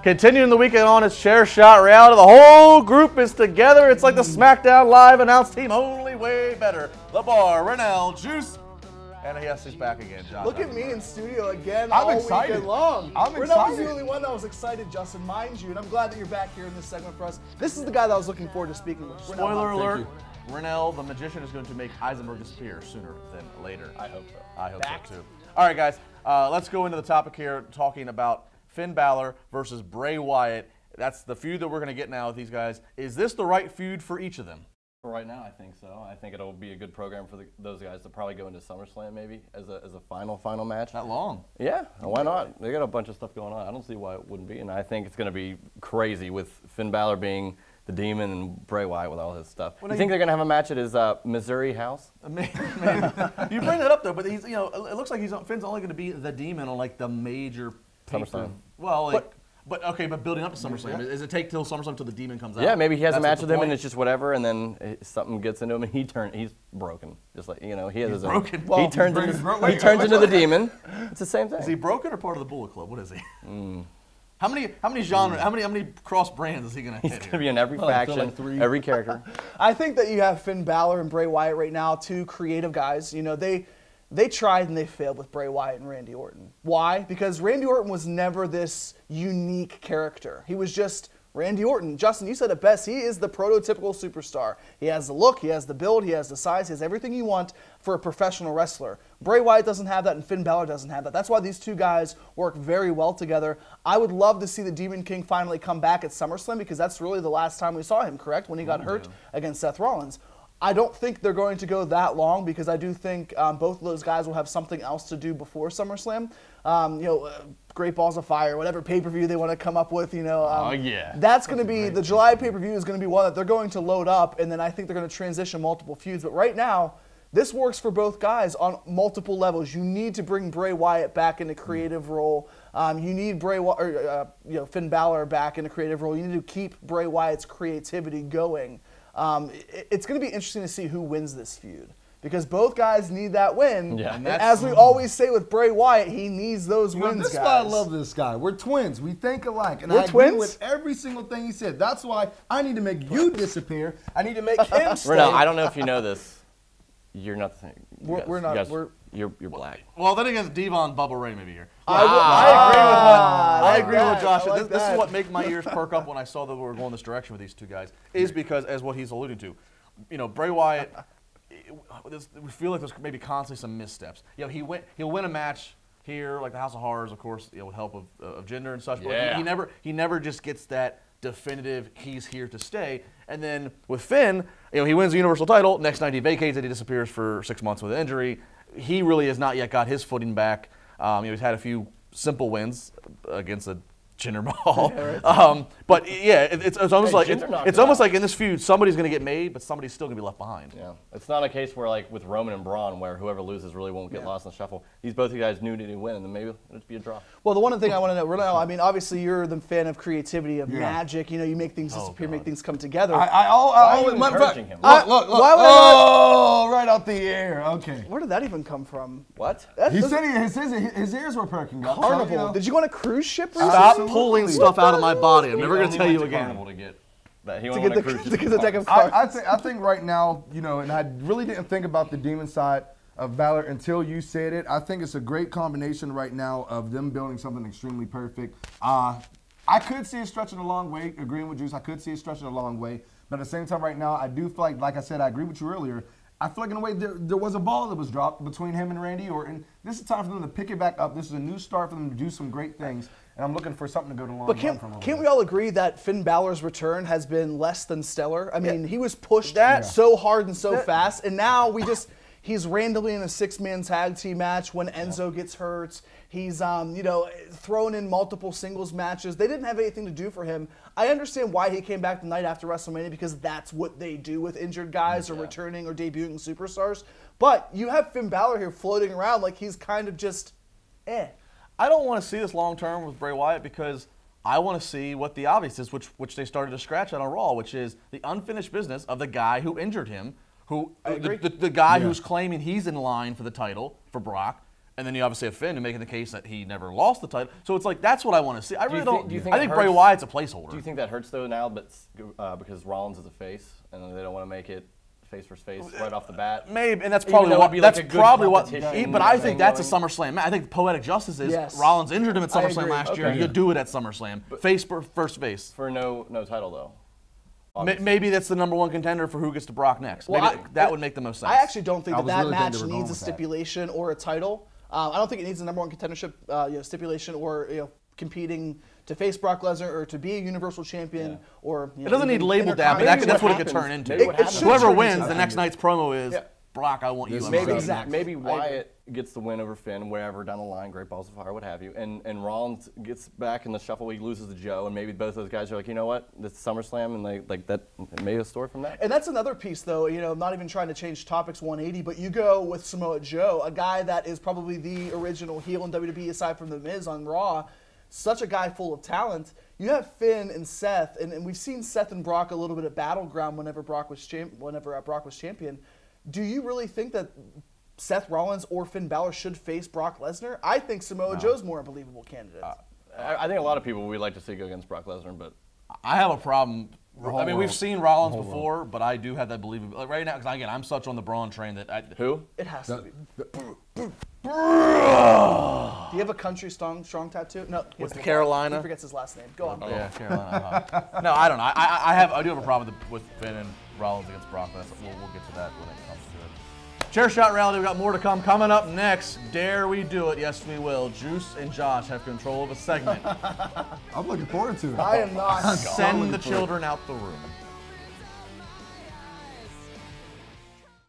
Continuing the weekend on, it's Chair Shot Reality. The whole group is together. It's like the SmackDown Live announced team, only way better. The Bar, Renell, Juice, and yes, he's back again. Josh, look at me in studio again I'm all excited. weekend long. I'm Renell excited. was the only one that was excited, Justin, mind you, and I'm glad that you're back here in this segment for us. This is the guy that I was looking forward to speaking with. Spoiler alert, Renell, the magician, is going to make Eisenberg disappear sooner than later. I hope so. I hope so too. All right, guys, let's go into the topic here, talking about Finn Balor versus Bray Wyatt. That's the feud that we're going to get now with these guys. Is this the right feud for each of them? For right now, I think so. I think it'll be a good program for those guys to probably go into SummerSlam maybe as a final match. That long? Yeah, why not? They got a bunch of stuff going on. I don't see why it wouldn't be, and I think it's going to be crazy with Finn Balor being the Demon and Bray Wyatt with all his stuff. You think they're going to have a match at his Missouri house? Maybe. You bring that up though, but he's, you know, it looks like Finn's only going to be the Demon on like the major SummerSlam. Well, like, but building up to SummerSlam. Does it take till SummerSlam till the Demon comes out? Yeah, maybe he has a match with him and it's just whatever, and then something gets into him and he's broken. Just like, you know, he has his own. Broken. Well, he turns into the Demon. It's the same thing. Is he broken or part of the Bullet Club? What is he? How many genres? How many cross brands is he gonna hit? He's gonna be in every faction, every character. I think that you have Finn Balor and Bray Wyatt right now, two creative guys. You know, they tried and they failed with Bray Wyatt and Randy Orton. Why? Because Randy Orton was never this unique character. He was just Randy Orton. Justin, you said it best. He is the prototypical superstar. He has the look, he has the build, he has the size, he has everything you want for a professional wrestler. Bray Wyatt doesn't have that and Finn Balor doesn't have that. That's why these two guys work very well together. I would love to see the Demon King finally come back at SummerSlam because that's really the last time we saw him, correct? When he got hurt against Seth Rollins. I don't think they're going to go that long because I do think both of those guys will have something else to do before SummerSlam. You know, Great Balls of Fire, whatever pay-per-view they want to come up with, you know. Oh, yeah. That's going to be, the July pay-per-view is going to be one that they're going to load up, and then I think they're going to transition multiple feuds. But right now, this works for both guys on multiple levels. You need to bring Bray Wyatt back in a creative role. You need Finn Balor back in a creative role. You need to keep Bray Wyatt's creativity going. It's going to be interesting to see who wins this feud because both guys need that win. Yeah. And as we always say with Bray Wyatt, he needs those wins, This guys. guy, I love this guy. We're twins. We think alike. And We're I agree twins? with every single thing he said. That's why I need to make you disappear. I need to make him stay. Renell, I don't know if you know this. You're not the same. We're not. You're black. Well, then again, Devon Bubba Ray maybe here. I agree with what Josh said. like This is what made my ears perk up when I saw that we were going this direction with these two guys. Is because, as what he's alluding to, you know, Bray Wyatt. We feel like there's maybe constantly some missteps. You know, he'll win a match here, like the House of Horrors, of course, with help of Jinder and such. But he never just gets that definitive he's here to stay. And then with Finn, you know, he wins the Universal title. Next night he vacates it. He disappears for 6 months with an injury. He really has not yet got his footing back. You know, he's had a few simple wins against a Jinder Mahal. Yeah, right. But yeah, it's almost like in this feud, somebody's going to get made, but somebody's still going to be left behind. Yeah, it's not a case where like with Roman and Braun, where whoever loses really won't get lost in the shuffle. These both you guys knew to win, and then maybe it'll be a draw. Well, the one thing I want to know, Renell, I mean, obviously you're the fan of creativity, of magic. You know, you make things disappear, make things come together. I always encouraging him. Look, right out the air. Okay. Where did that even come from? What? He said his ears were perking up. Carnival. So, you know. Did you go on a cruise ship recently? Stop pulling stuff out of my body. I'm never going to tell you again. To get the deck of cards. I think right now, you know, and I really didn't think about the Demon side of Balor until you said it. I think it's a great combination right now of them building something extremely perfect. I could see it stretching a long way, agreeing with Juice. I could see it stretching a long way. But at the same time right now, I do feel like I said, I agree with you earlier, I feel like in a way there was a ball that was dropped between him and Randy Orton. This is time for them to pick it back up. This is a new start for them to do some great things. And I'm looking for something to go to long run from him. Can't we all agree that Finn Balor's return has been less than stellar? I mean, he was pushed so hard and so fast, and now he's randomly in a six-man tag team match when Enzo gets hurt. He's you know, thrown in multiple singles matches. They didn't have anything to do for him. I understand why he came back the night after WrestleMania because that's what they do with injured guys or returning or debuting superstars. But you have Finn Balor here floating around like he's kind of just I don't want to see this long term with Bray Wyatt because I want to see what the obvious is, which they started to scratch at on Raw, which is the unfinished business of the guy who injured him, the guy who's claiming he's in line for the title for Brock, And then you obviously have Finn making the case that he never lost the title. So it's like, that's what I want to see. I really don't. Do you think I think Bray Wyatt's a placeholder. Do you think that hurts though now, but because Rollins is a face and they don't want to make it face versus face right off the bat? Maybe, and that's probably what. That's probably what. But I think that's a SummerSlam. I think the poetic justice is Rollins injured him at SummerSlam last year. You do it at SummerSlam. Face first face. For no title though. Maybe that's the #1 contender for who gets to Brock next. Well, maybe that would make the most sense. I actually don't think that really match needs a stipulation or a title. I don't think it needs a #1 contendership stipulation or competing to face Brock Lesnar or to be a Universal Champion or. It doesn't need label dab, but that's what it could turn into. Whoever wins, the next night's promo is Brock, I want you. Maybe Wyatt gets the win over Finn, wherever down the line, Great Balls of Fire, what have you, and Rollins gets back in the shuffle. He loses to Joe, and maybe both those guys are like, you know what, this is SummerSlam, and they like that. Made a story from that. And that's another piece, though. Not even trying to change topics 180, but you go with Samoa Joe, a guy that is probably the original heel in WWE aside from The Miz on Raw. Such a guy full of talent. You have Finn and Seth, and we've seen Seth and Brock a little bit at Battleground whenever Brock was champion. Do you really think that Seth Rollins or Finn Balor should face Brock Lesnar? I think Samoa Joe's more a believable candidate. I think a lot of people would like to see go against Brock Lesnar, but I have a problem. I mean, we've seen Rollins before, but I do have that believability right now. Because again, I'm such on the Braun train that who? It has to be. Do you have a country strong tattoo? No. With Carolina. He forgets his last name. Go on. Yeah, Carolina. No, I don't know. I do have a problem with Finn and Rollins against Brock. But we'll get to that when it comes to it. Chair Shot Reality, we got more to come. Coming up next, Dare We Do It? Yes, we will. Juice and Josh have control of a segment. I'm looking forward to it. I am not. Send the children out the room.